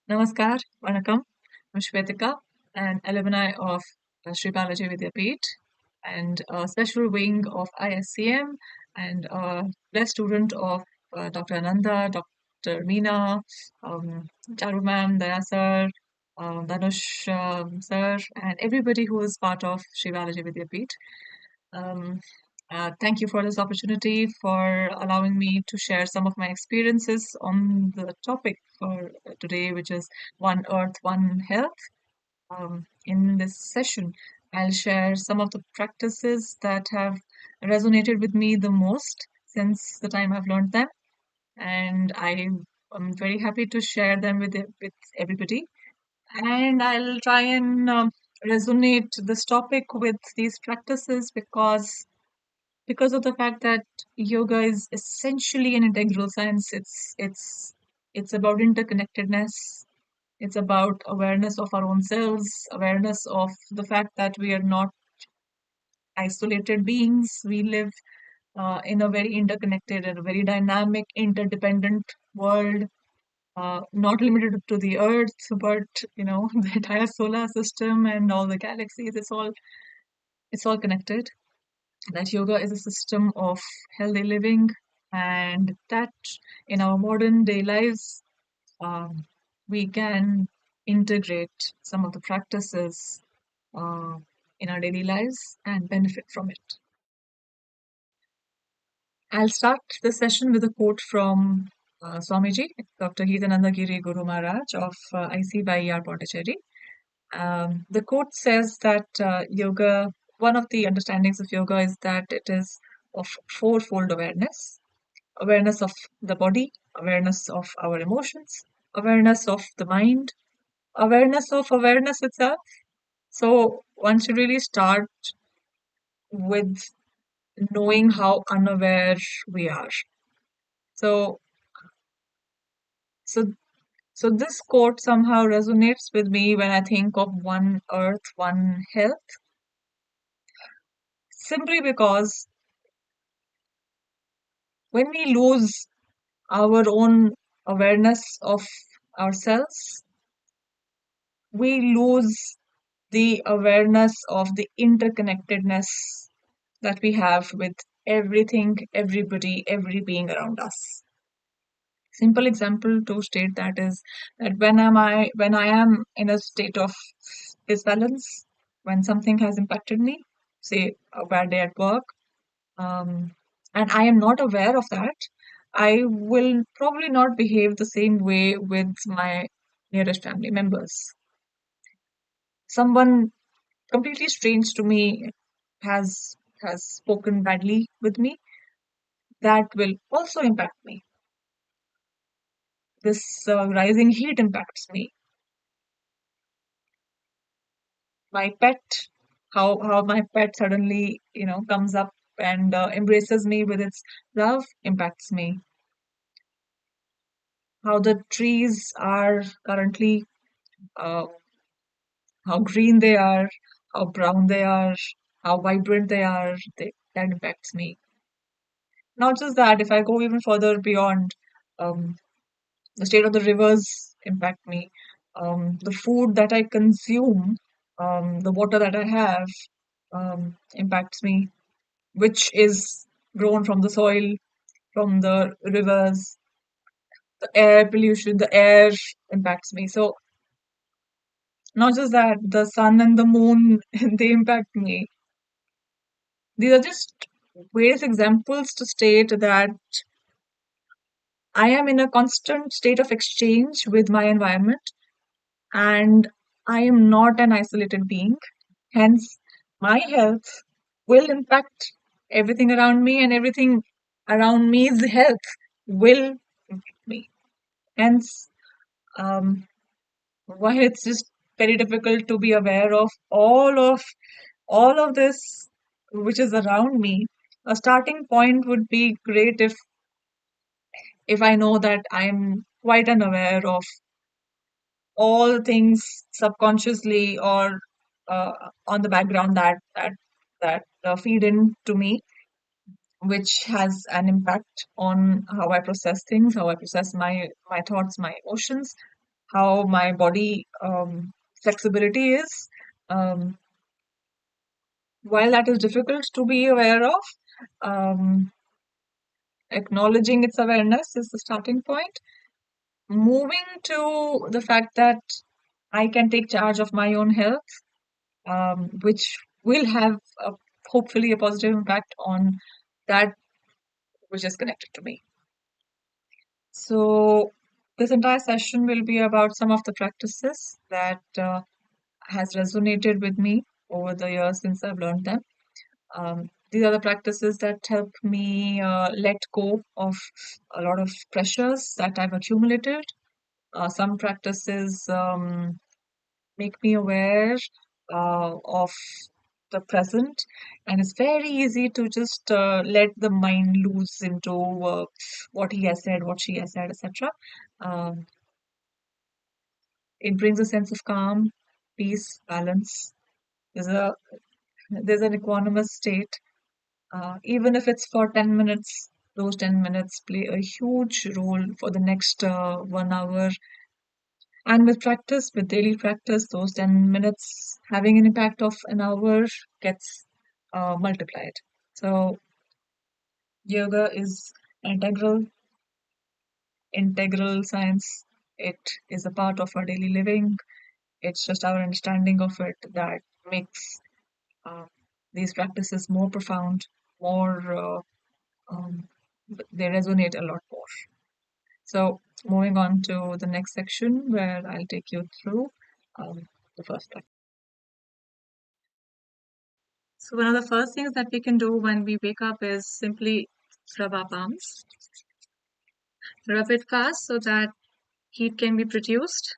Namaskar, Vanakkam. I'm Shvetika, an alumni of Sri Balaji Vidyapeeth and a special wing of ISCM and a best student of Dr. Ananda, Dr. Meena, Charu ma'am, Daya sir, Dhanush sir, and everybody who is part of Sri Balaji Vidyapeeth. Um, Thank you for this opportunity, for allowing me to share some of my experiences on the topic for today, which is One Earth, One Health. In this session, I'll share some of the practices that have resonated with me the most since the time I've learned them, and I'm very happy to share them with everybody. And I'll try and resonate this topic with these practices because of the fact that yoga is essentially an integral science. It's about interconnectedness. It's about awareness of our own selves, awareness of the fact that we are not isolated beings. We live in a very interconnected and a very dynamic, interdependent world, not limited to the Earth, but the entire solar system and all the galaxies. It's all connected. That yoga is a system of healthy living, and that in our modern day lives, um, we can integrate some of the practices uh, in our daily lives and benefit from it. I'll start the session with a quote from Swamiji, Dr. Geetananda Giri Guru Maharaj of ICYER Pondicherry. The quote says that yoga, one of the understandings of yoga is that it is of fourfold awareness: awareness of the body, awareness of our emotions, awareness of the mind, awareness of awareness itself. So one should really start with knowing how unaware we are. So, so, so this quote somehow resonates with me when I think of one earth, one health, simply because when we lose our own awareness of ourselves, we lose the awareness of the interconnectedness that we have with everything, everybody, every being around us. Simple example to state that is that when I am in a state of disbalance, when something has impacted me, say a bad day at work, um, and I am not aware of that, I will probably not behave the same way with my nearest family members. Someone completely strange to me has spoken badly with me, that will also impact me. This rising heat impacts me. My pet, how my pet suddenly comes up and embraces me with its love impacts me. How the trees are currently, uh, how green they are, how brown they are, how vibrant they are, that impacts me. Not just that, if I go even further beyond, um, the state of the rivers impact me. The food that I consume, the water that I have, impacts me, which is grown from the soil, from the rivers, the air pollution, the air impacts me. So not just that, the sun and the moon, they impact me. These are just various examples to state that I am in a constant state of exchange with my environment, and I am not an isolated being. Hence, my health will impact everything around me, and everything around me's health will impact me. Hence, um, why it's just very difficult to be aware of all of this which is around me. A starting point would be great if I know that I'm quite unaware of all things subconsciously or uh, on the background that feed into me, which has an impact on how I process things, how I process my thoughts, my emotions. how my body flexibility is. While that is difficult to be aware of, um, acknowledging its awareness is the starting point. Moving to the fact that I can take charge of my own health, which will have hopefully a positive impact on that which is connected to me. So this entire session will be about some of the practices that has resonated with me over the years since I've learned them. These are the practices that help me let go of a lot of pressures that I've accumulated. Some practices make me aware of the present, and it's very easy to just let the mind loose into what he has said, what she has said, etc. Um, it brings a sense of calm, peace, balance. There's a there's an equanimous state. Even if it's for 10 minutes, those 10 minutes play a huge role for the next 1 hour. And with practice, with daily practice, those 10 minutes having an impact of an hour gets multiplied. So, yoga is integral, integral science. It is a part of our daily living. It's just our understanding of it that makes uh, these practices more profound, more, um, they resonate a lot more. So, moving on to the next section where I'll take you through the first practice. So one of the first things that we can do when we wake up is simply rub our palms. Rub it fast so that heat can be produced.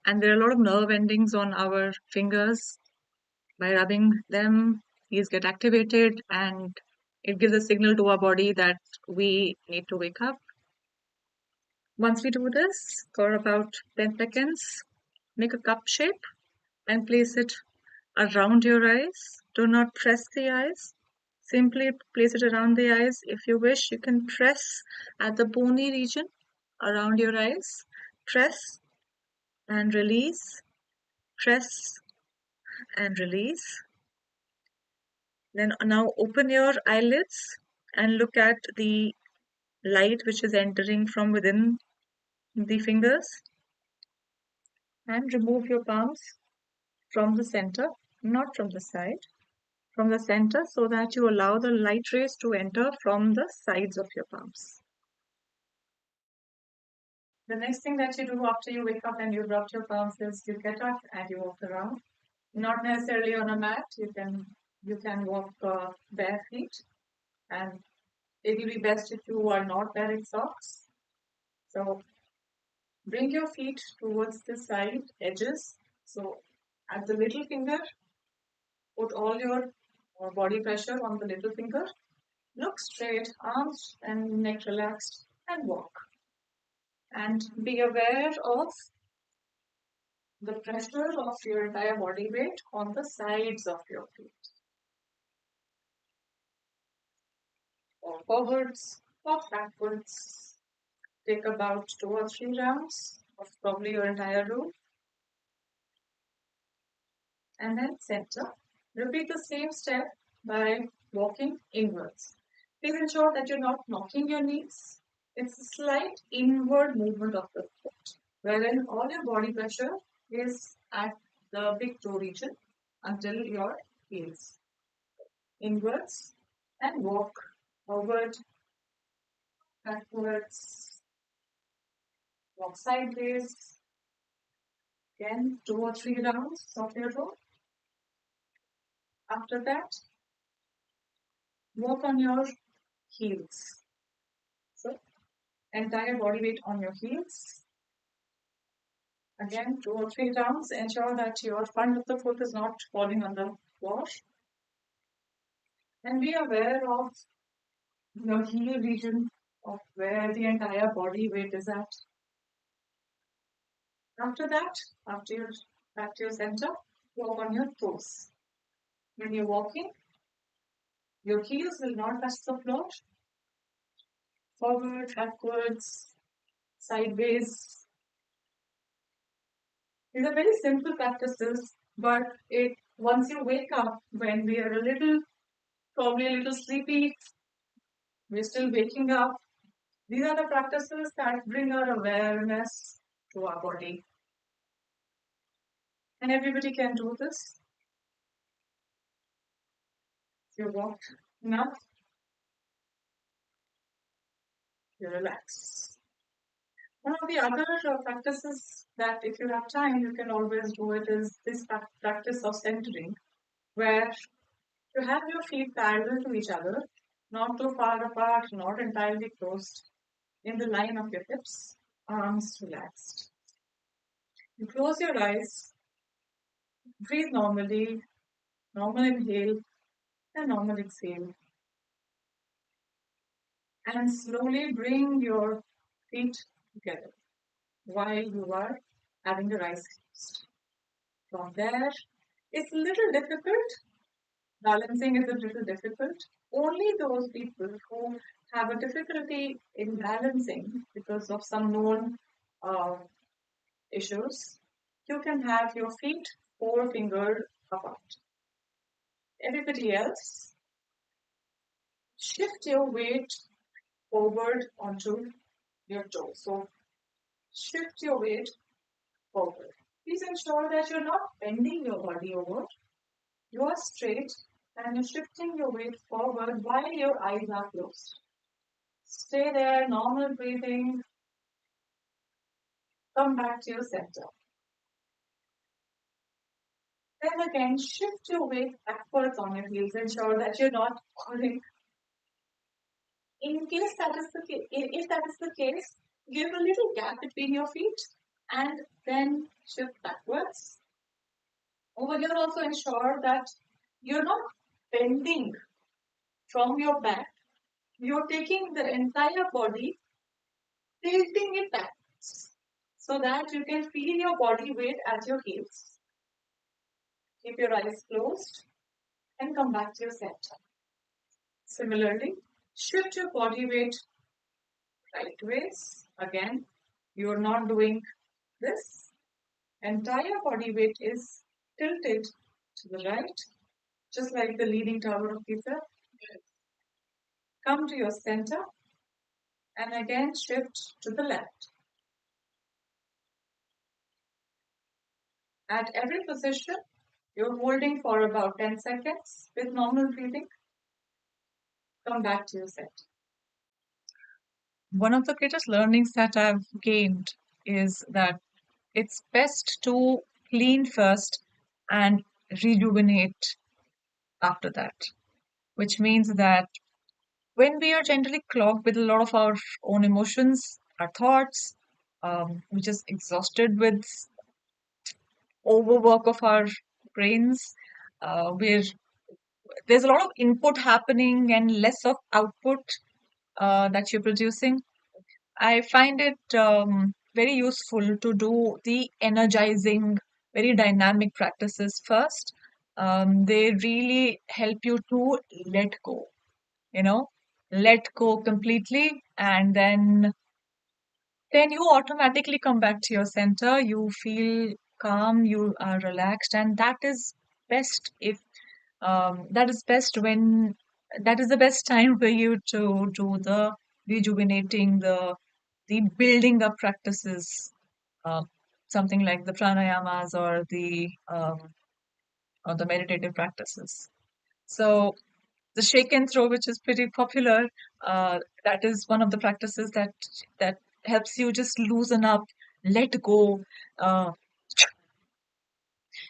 And there are a lot of nerve endings on our fingers. By rubbing them, these get activated and it gives a signal to our body that we need to wake up. Once we do this for about 10 seconds, make a cup shape and place it around your eyes. Do not press the eyes. Simply place it around the eyes. If you wish, you can press at the bony region around your eyes. Press and release. Press and release. Then now open your eyelids and look at the light which is entering from within the fingers. And remove your palms from the center, not from the side, from the center, so that you allow the light rays to enter from the sides of your palms. The next thing that you do after you wake up and you've rubbed your palms is you get up and you walk around. Not necessarily on a mat. You can walk bare feet, and it will be best if you are not wearing socks. So bring your feet towards the side edges. So at the little finger, put all your body pressure on the little finger. Look straight, arms and neck relaxed, and walk. And be aware of the pressure of your entire body weight on the sides of your feet. Or forwards or backwards. Take about 2 or 3 rounds of probably your entire room. And then center. Repeat the same step by walking inwards. Please ensure that you're not knocking your knees. It's a slight inward movement of the foot, wherein all your body pressure is at the big toe region until your heels. Inwards and walk forward, backwards, walk sideways. Again, 2 or 3 rounds of your row. After that, walk on your heels. So, entire body weight on your heels. Again, 2 or 3 rounds. Ensure that your front of the foot is not falling on the floor. And be aware of your heel region of where the entire body weight is at. After that, after you're back to your center, walk on your toes. When you're walking, your heels will not touch the floor. Forward, backwards, sideways. These are very simple practices, but it once you wake up when we are a little, probably a little sleepy, we're still waking up. These are the practices that bring our awareness to our body. And everybody can do this. You walk enough, you relax. One of the other practices that, if you have time, you can always do it is this practice of centering, where you have your feet parallel to each other, not too far apart, not entirely closed, in the line of your hips, arms relaxed. You close your eyes, breathe normally, normal inhale and normal exhale, and slowly bring your feet together while you are having your eyes closed. From there, it's a little difficult. Balancing is a little difficult. Only those people who have a difficulty in balancing because of some known uh, issues, you can have your feet four fingered apart. Everybody else, shift your weight forward onto your toes. So shift your weight forward. Please ensure that you're not bending your body over. You are straight and you're shifting your weight forward while your eyes are closed. Stay there, normal breathing. Come back to your center. Then again, shift your weight backwards on your heels. Ensure that you're not falling. In case that is the case, if that is the case, give a little gap between your feet and then shift backwards. Over here, also ensure that you're not bending from your back. You're taking the entire body, tilting it backwards so that you can feel your body weight at your heels. Keep your eyes closed and come back to your center. Similarly, shift your body weight right ways. Again, you're not doing this. Entire body weight is tilted to the right, just like the Leaning Tower of Pisa. Come to your center and again shift to the left. At every position, you're holding for about 10 seconds with normal breathing. Come back to your center. One of the greatest learnings that I've gained is that it's best to clean first and rejuvenate after that, which means that when we are generally clogged with a lot of our own emotions, our thoughts, we're just exhausted with overwork of our brains, we're there's a lot of input happening and less of output that you're producing. I find it very useful to do the energizing, very dynamic practices first. They really help you to let go, you know, let go completely, and then you automatically come back to your center. You feel calm, you are relaxed, and that is best if that is best when that is the best time for you to do the rejuvenating, the building up practices, uh, something like the pranayamas or the meditative practices. So the shake and throw, which is pretty popular, that is one of the practices that helps you just loosen up, let go, uh,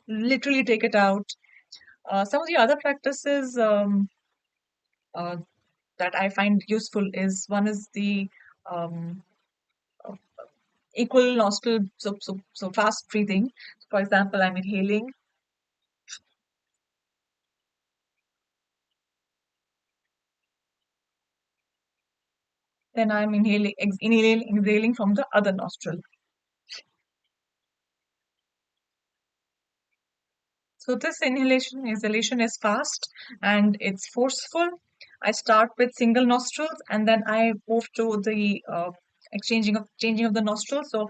literally take it out. Some of the other practices uh, that I find useful is one is the um, uh, equal nostril, so fast breathing. For example, I'm inhaling, then I'm inhaling, exhaling from the other nostril. So this inhalation, exhalation is fast and it's forceful. I start with single nostrils and then I move to the changing of the nostrils. So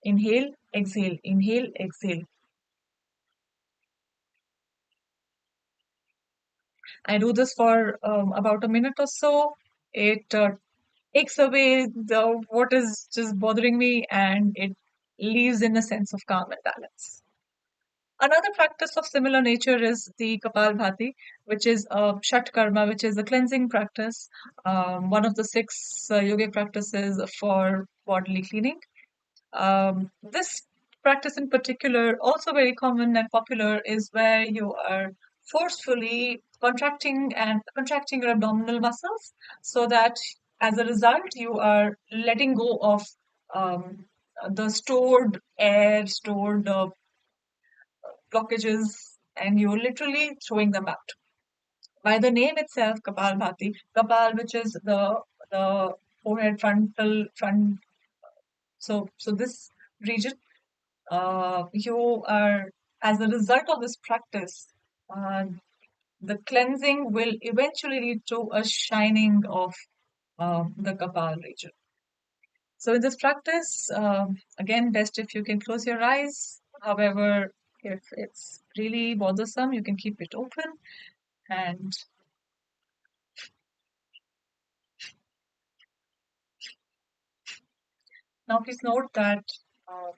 Inhale, exhale, inhale, exhale. I do this for about a minute or so. It takes away the what is just bothering me, and it leaves in a sense of calm and balance. Another practice of similar nature is the Kapalbhati, which is a Shat Karma, which is a cleansing practice, one of the six yogic practices for bodily cleaning. This practice in particular, also very common and popular, is where you are forcefully contracting your abdominal muscles so that as a result you are letting go of um, the stored air, stored blockages, and you're literally throwing them out. By the name itself, Kapalbhati, Kapal, which is the forehead front. So this region, you are, as a result of this practice, uh, the cleansing will eventually lead to a shining of the Kapal region. So in this practice, again, best if you can close your eyes. However, if it's really bothersome, you can keep it open. And now please note that uh,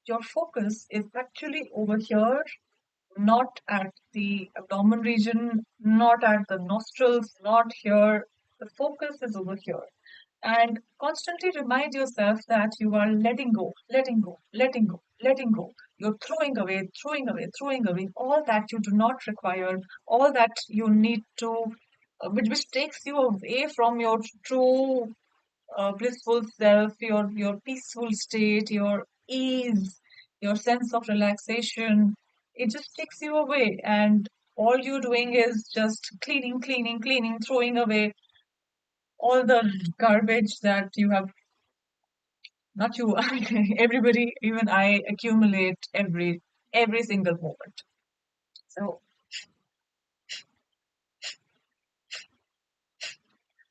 your focus is actually over here, not at the abdomen region, not at the nostrils, not here. The focus is over here. And constantly remind yourself that you are letting go, letting go, letting go, letting go. You're throwing away, throwing away, throwing away all that you do not require, all that you need to, which takes you away from your true blissful self, your peaceful state, your ease, your sense of relaxation. It just takes you away, and all you're doing is just cleaning, cleaning, cleaning, throwing away all the garbage that you have. Not you, everybody, even I, accumulate every single moment. So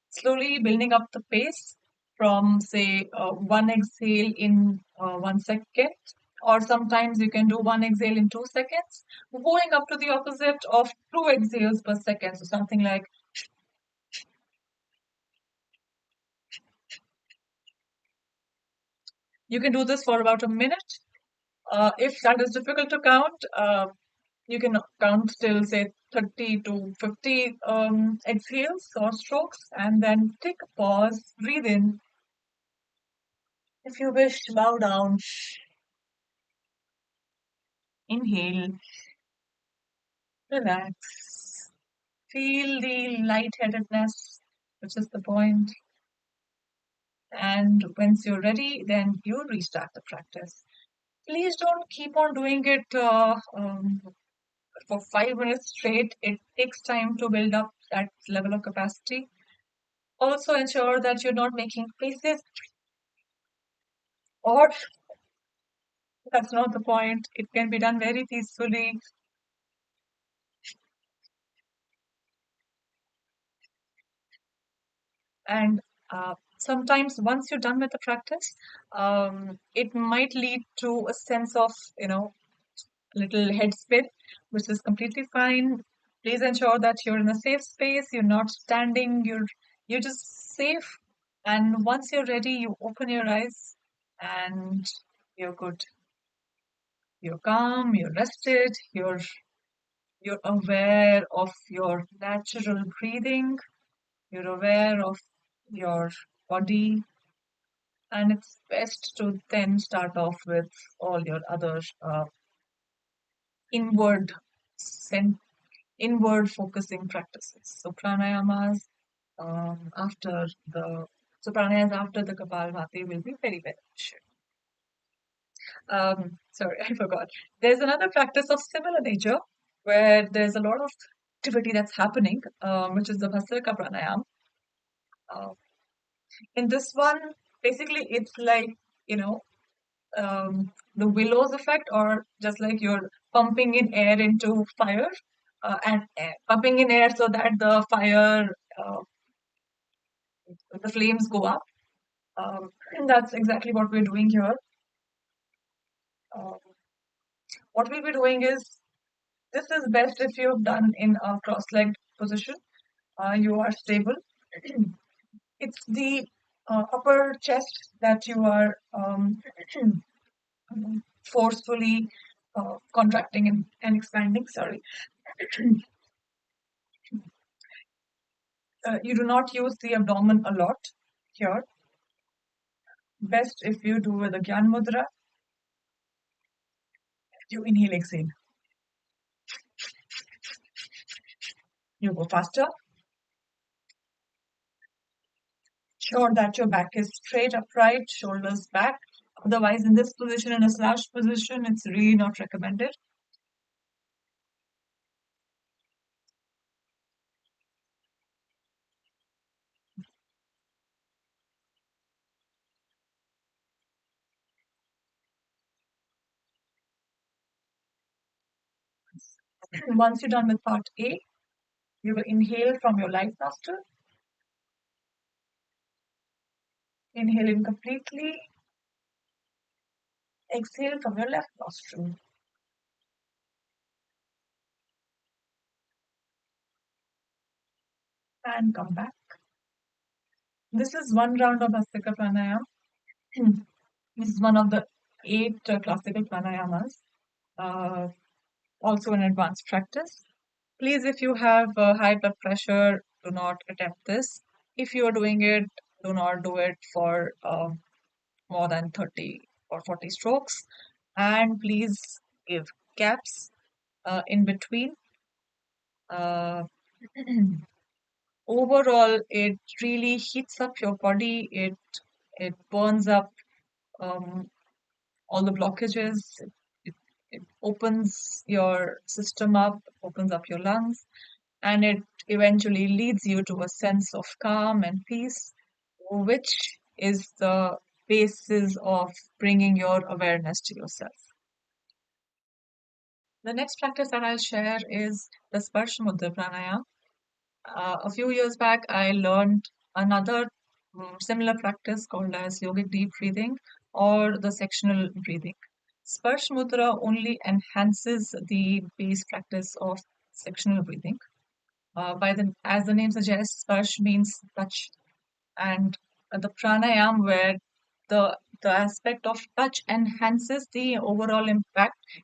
slowly building up the pace from, say, one exhale in 1 second, or sometimes you can do one exhale in 2 seconds, going up to the opposite of two exhales per second. So something like, you can do this for about a minute. If that is difficult to count, you can count till, say, 30 to 50 exhales or strokes, and then take a pause, breathe in. If you wish, bow down, inhale, relax. Feel the lightheadedness, which is the point. And once you're ready, then you restart the practice. Please don't keep on doing it for 5 minutes straight. It takes time to build up that level of capacity. Also ensure that you're not making faces, or that's not the point. It can be done very peacefully. And sometimes once you're done with the practice, it might lead to a sense of, little head spin, which is completely fine. Please ensure that you're in a safe space. You're not standing. You're just safe. And once you're ready, you open your eyes, and you're good. You're calm. You're rested. You're aware of your natural breathing. You're aware of your body, and it's best to then start off with all your other inward sen- inward focusing practices. So pranayamas after the pranayas after the Kapalbhati will be very beneficial. Sorry, I forgot. There's another practice of similar nature where there's a lot of activity that's happening, which is the Bhasrika pranayam. Uh, in this one, basically, it's like, you know, the willows effect, or just like you're pumping in air into fire, and pumping in air so that uh, the flames go up. And that's exactly what we're doing here. What we'll be doing is, this is best if you've done in a cross-legged position. You are stable. It's the upper chest that you are forcefully contracting and expanding. Sorry. You do not use the abdomen a lot here. Best if you do with a Gyan Mudra. You inhale, exhale. You go faster. Sure that your back is straight, upright, shoulders back. Otherwise, in this position, in a slouch position, it's really not recommended. Once you're done with part A, you will inhale from your right nostril. Inhale in completely. Exhale from your left nostril. And come back. This is one round of Bhastrika Pranayama. This is one of the 8 classical pranayamas. Also an advanced practice. Please, if you have high blood pressure, do not attempt this. If you are doing it, do not do it for more than 30 or 40 strokes. And please give gaps in between. Overall, it really heats up your body. It burns up all the blockages. It opens your system up, opens up your lungs, and it eventually leads you to a sense of calm and peace, which is the basis of bringing your awareness to yourself. The next practice that I'll share is the Sparsh Mudra Pranayama. A few years back, I learned another similar practice called as yogic deep breathing or the sectional breathing. Sparsh Mudra only enhances the base practice of sectional breathing. As the name suggests, Sparsh means touch, and the pranayam where the aspect of touch enhances the overall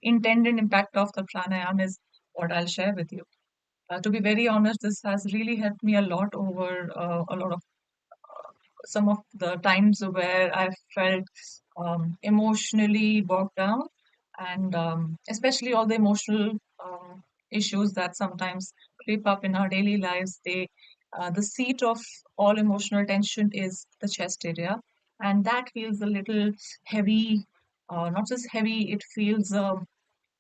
intended impact of the pranayam is what I'll share with you. To be very honest, this has really helped me a lot over a lot of some of the times where I felt emotionally bogged down, and especially all the emotional issues that sometimes creep up in our daily lives. The seat of all emotional tension is the chest area, and that feels a little heavy. Not just heavy, it feels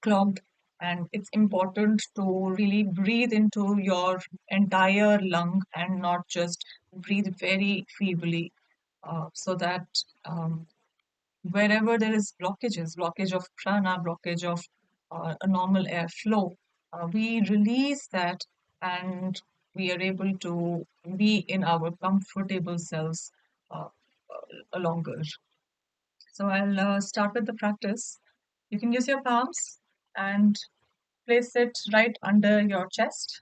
clogged, and it's important to really breathe into your entire lung and not just breathe very feebly, so that wherever there is blockage of prana, blockage of a normal airflow, we release that, and we are able to be in our comfortable selves longer. So I'll start with the practice. You can use your palms and place it right under your chest.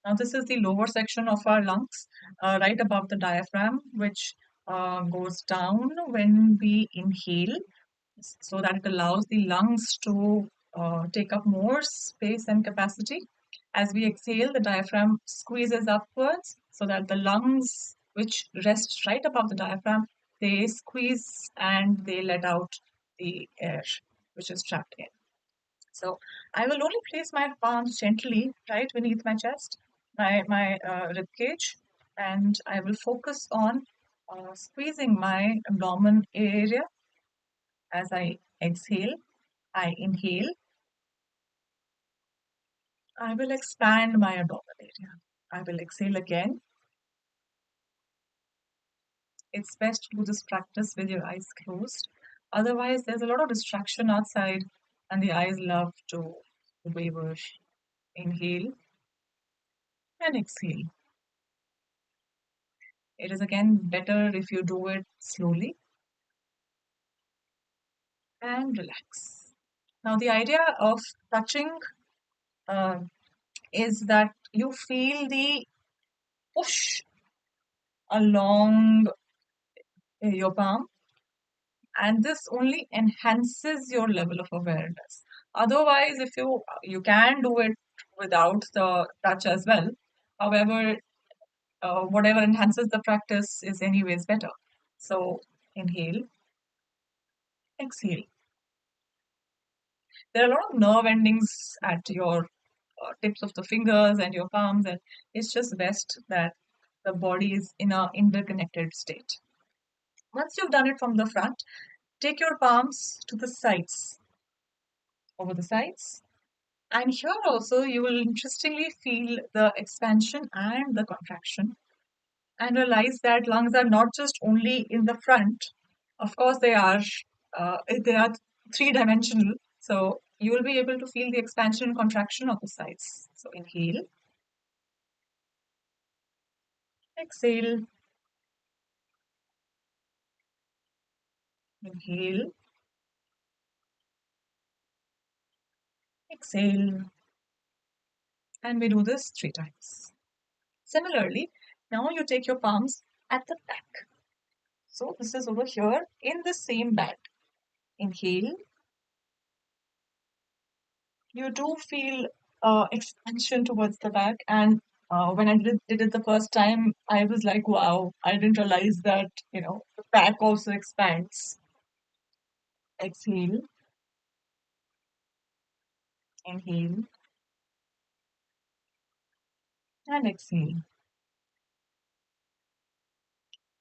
Now, this is the lower section of our lungs, right above the diaphragm, which goes down when we inhale, so that it allows the lungs to take up more space and capacity. As we exhale, the diaphragm squeezes upwards so that the lungs, which rest right above the diaphragm, they squeeze and they let out the air which is trapped in. So I will only place my palms gently right beneath my chest, my rib cage, and I will focus on squeezing my abdomen area. As I exhale, I inhale. I will expand my abdomen area. I will exhale again. It's best to do this practice with your eyes closed. Otherwise, there's a lot of distraction outside, and the eyes love to waver. Inhale and exhale. It is again better if you do it slowly and relax. Now, the idea of touching is that you feel the push along your palm, and this only enhances your level of awareness. Otherwise, if you can do it without the touch as well. However, whatever enhances the practice is anyways better. So inhale, exhale. There are a lot of nerve endings at your tips of the fingers and your palms, and it's just best that the body is in a interconnected state. Once you've done it from the front, take your palms to the sides, over the sides. And here also you will interestingly feel the expansion and the contraction, and realize that lungs are not just only in the front. Of course, they are three-dimensional. So you will be able to feel the expansion and contraction of the sides. So inhale, exhale, inhale, exhale, and we do this 3 times. Similarly, now you take your palms at the back. So this is over here in the same bag. Inhale, you do feel expansion towards the back. And when I did it the first time, I was like, wow, I didn't realize that, the back also expands. Exhale, inhale, and exhale.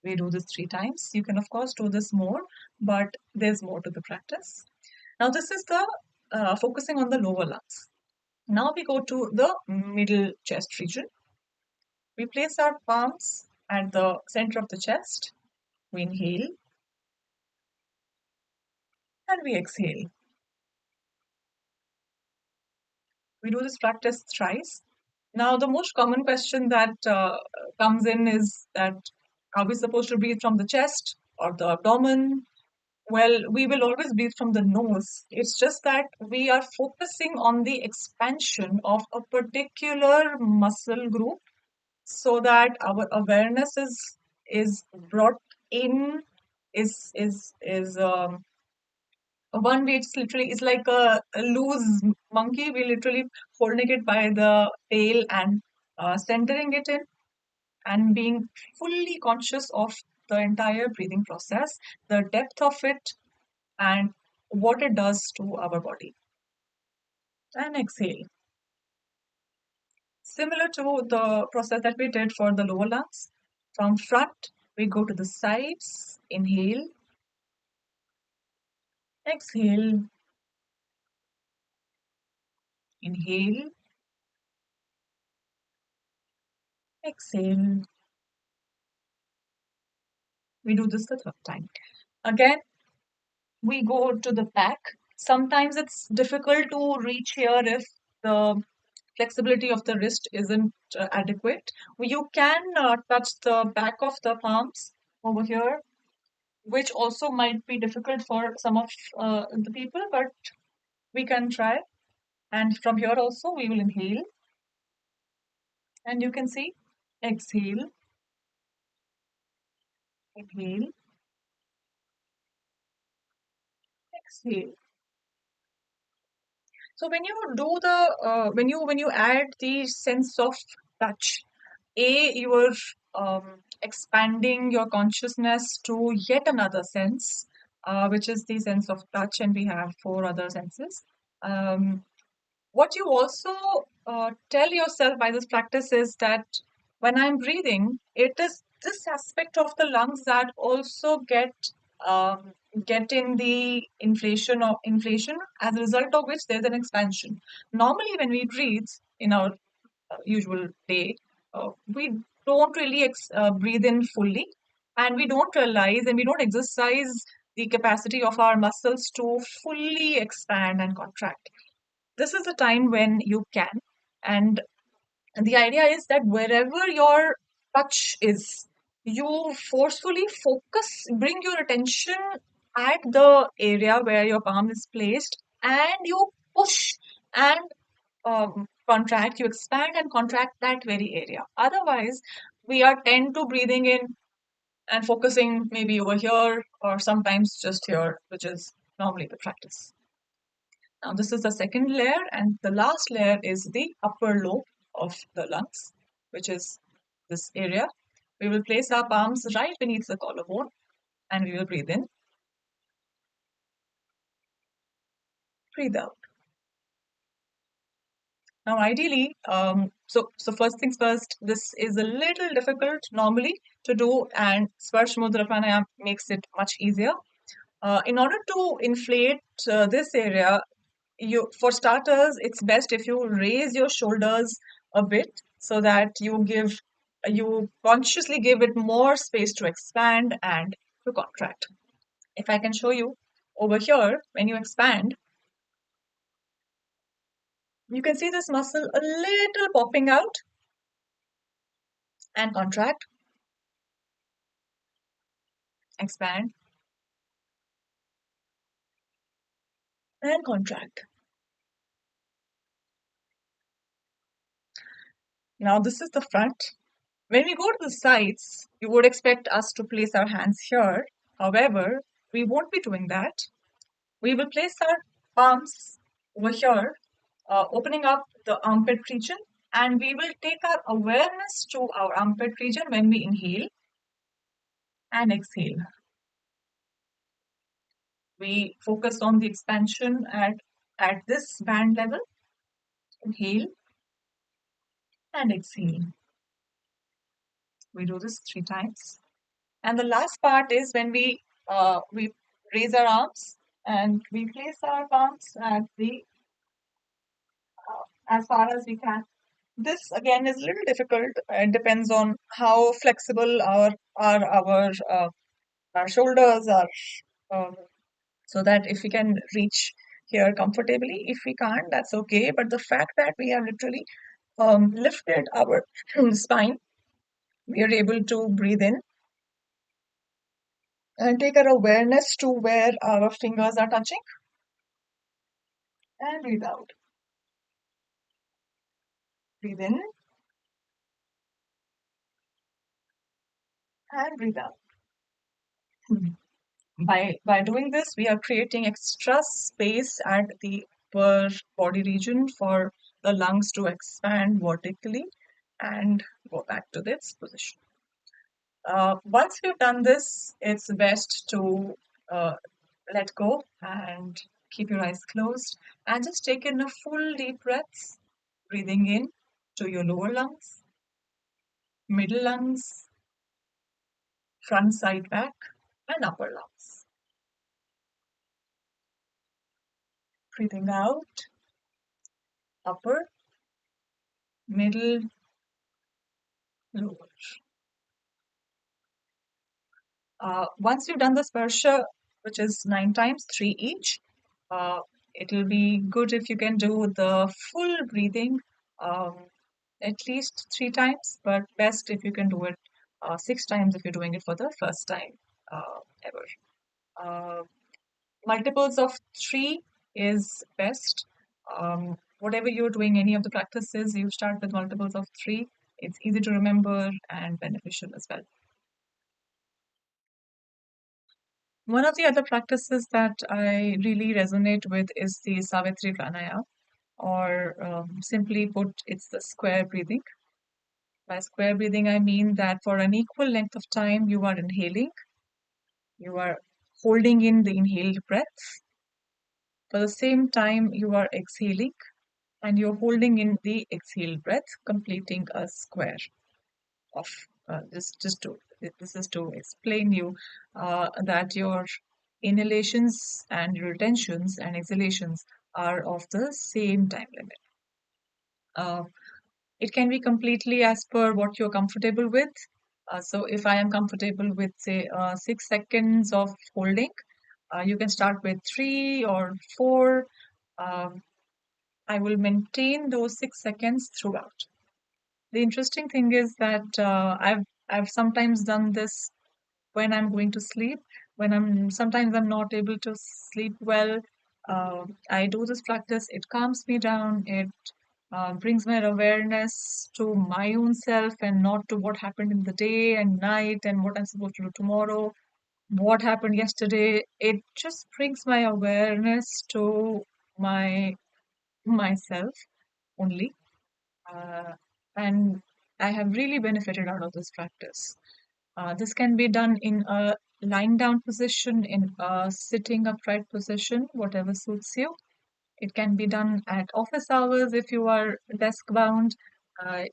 We do this 3 times. You can, of course, do this more, but there's more to the practice. Now, this is the focusing on the lower lungs. Now we go to the middle chest region. We place our palms at the center of the chest. We inhale and we exhale. We do this practice thrice. Now, the most common question that comes in is that are we supposed to breathe from the chest or the abdomen? Well, we will always breathe from the nose. It's just that we are focusing on the expansion of a particular muscle group so that our awareness is brought in, is one way. It's literally, it's like a loose monkey. We literally holding it by the tail and centering it in and being fully conscious of the entire breathing process, the depth of it, and what it does to our body. And exhale. Similar to the process that we did for the lower lungs. From front, we go to the sides. Inhale, exhale, inhale, exhale. We do this the third time. Again, we go to the back. Sometimes it's difficult to reach here if the flexibility of the wrist isn't adequate. You can touch the back of the palms over here, which also might be difficult for some of the people, but we can try. And from here also, we will inhale. And you can see, exhale, inhale, exhale. So when you do the when you add the sense of touch, you are expanding your consciousness to yet another sense, which is the sense of touch, and we have 4 other senses. Um, what you also tell yourself by this practice is that when I'm breathing, it is this aspect of the lungs that also um, get in the inflation, as a result of which there's an expansion. Normally, when we breathe in our usual day, we don't really breathe in fully, and we don't realize and we don't exercise the capacity of our muscles to fully expand and contract. This is the time when you can. And the idea is that wherever your touch is, you forcefully bring your attention at the area where your palm is placed, and you push and contract, you expand and contract that very area. Otherwise, we are tend to breathing in and focusing maybe over here or sometimes just here, which is normally the practice. Now, this is the second layer, and the last layer is the upper lobe of the lungs, which is this area. We will place our palms right beneath the collarbone and we will breathe in, breathe out. Now, ideally, so first things first, this is a little difficult normally to do, and Sparsh Mudra Pranayama makes it much easier. In order to inflate this area, for starters, it's best if you raise your shoulders a bit so that you consciously give it more space to expand and to contract. If I can show you over here, when you expand, you can see this muscle a little popping out and contract, expand and contract. Now this is the front. When we go to the sides, you would expect us to place our hands here. However, we won't be doing that. We will place our palms over here, opening up the armpit region, and we will take our awareness to our armpit region when we inhale and exhale. We focus on the expansion at this band level, inhale and exhale. We do this 3 times. And the last part is when we raise our arms and we place our palms at the as far as we can. This again is a little difficult. It depends on how flexible our shoulders are, um, so that if we can reach here comfortably. If we can't, that's okay. But the fact that we have literally lifted our spine, we are able to breathe in and take our awareness to where our fingers are touching and breathe out. Breathe in and breathe out. By doing this, we are creating extra space at the upper body region for the lungs to expand vertically and go back to this position. Once we've done this, it's best to let go and keep your eyes closed and just take in a full deep breath, breathing in to your lower lungs, middle lungs, front side back, and upper lungs. Breathing out, upper, middle, lower. Once you've done the sparsha, which is 9 times, 3 each, it'll be good if you can do the full breathing um, at least 3 times, but best if you can do it 6 times if you're doing it for the first time ever. Multiples of 3 is best. Whatever you're doing, any of the practices, you start with multiples of 3. It's easy to remember and beneficial as well. One of the other practices that I really resonate with is the Savitri pranayama, or simply put, it's the square breathing. By square breathing, I mean that for an equal length of time, you are inhaling, you are holding in the inhaled breath. For the same time, you are exhaling and you're holding in the exhaled breath, completing a square of this. This is to explain you that your inhalations and retentions and exhalations are of the same time limit. Uh, it can be completely as per what you're comfortable with. So if I am comfortable with say 6 seconds of holding, you can start with 3 or 4. Um, I will maintain those 6 seconds throughout. The interesting thing is that I've sometimes done this when I'm going to sleep. When sometimes I'm not able to sleep well. I do this practice, it calms me down, it brings my awareness to my own self and not to what happened in the day and night and what I'm supposed to do tomorrow, what happened yesterday. It just brings my awareness to my myself only. Uh, and I have really benefited out of this practice. This can be done in a lying down position, in a sitting upright position, whatever suits you. It can be done at office hours if you are desk bound.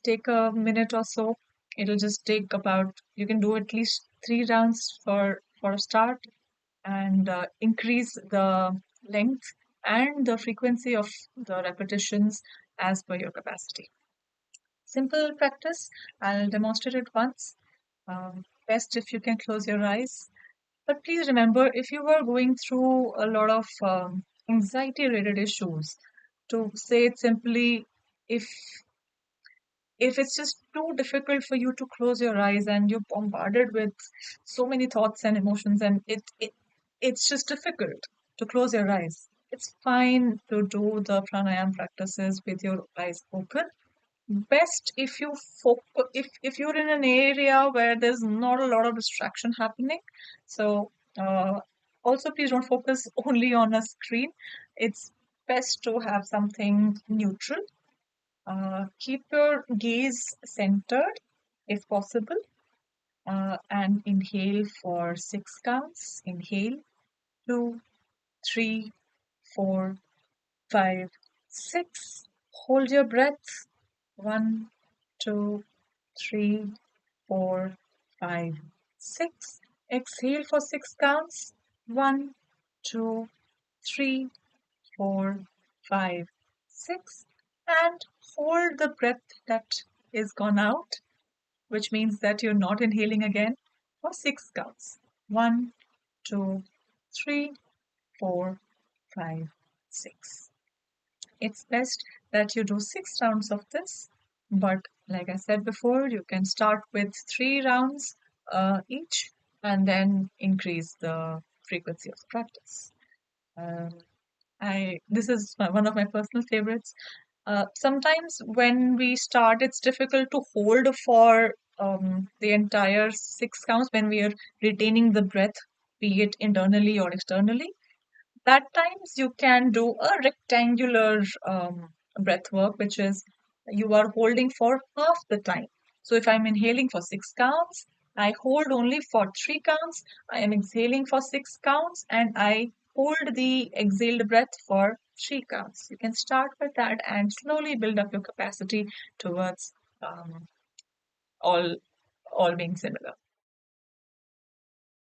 Take a minute or so. It'll just take about, you can do at least 3 rounds for a start, and increase the length and the frequency of the repetitions as per your capacity. Simple practice. I'll demonstrate it once. Best if you can close your eyes. But please remember, if you are going through a lot of anxiety-related issues, to say it simply, if if it's just too difficult for you to close your eyes and you're bombarded with so many thoughts and emotions, and it's just difficult to close your eyes. It's fine to do the pranayama practices with your eyes open. Best if you focus, if you're in an area where there's not a lot of distraction happening. So also please don't focus only on a screen. It's best to have something neutral. Keep your gaze centered if possible, and inhale for 6 counts. Inhale, 2, 3, 4, 5, 6. Hold your breath. 1, 2, 3, 4, 5, 6. Exhale for 6 counts. 1, 2, 3, 4, 5, 6. And hold the breath that is gone out, which means that you're not inhaling again, for 6 counts. 1, 2, 3, 4, 5, 6. It's best that you do 6 rounds of this, but like I said before, you can start with 3 rounds each and then increase the frequency of the practice. This is one of my personal favorites. Sometimes when we start, it's difficult to hold for the entire 6 counts when we are retaining the breath, be it internally or externally. That times you can do a rectangular breath work, which is you are holding for half the time. So if I'm inhaling for 6 counts, I hold only for 3 counts. I am exhaling for 6 counts, and I hold the exhaled breath for 3 counts. You can start with that and slowly build up your capacity towards um, all all being similar.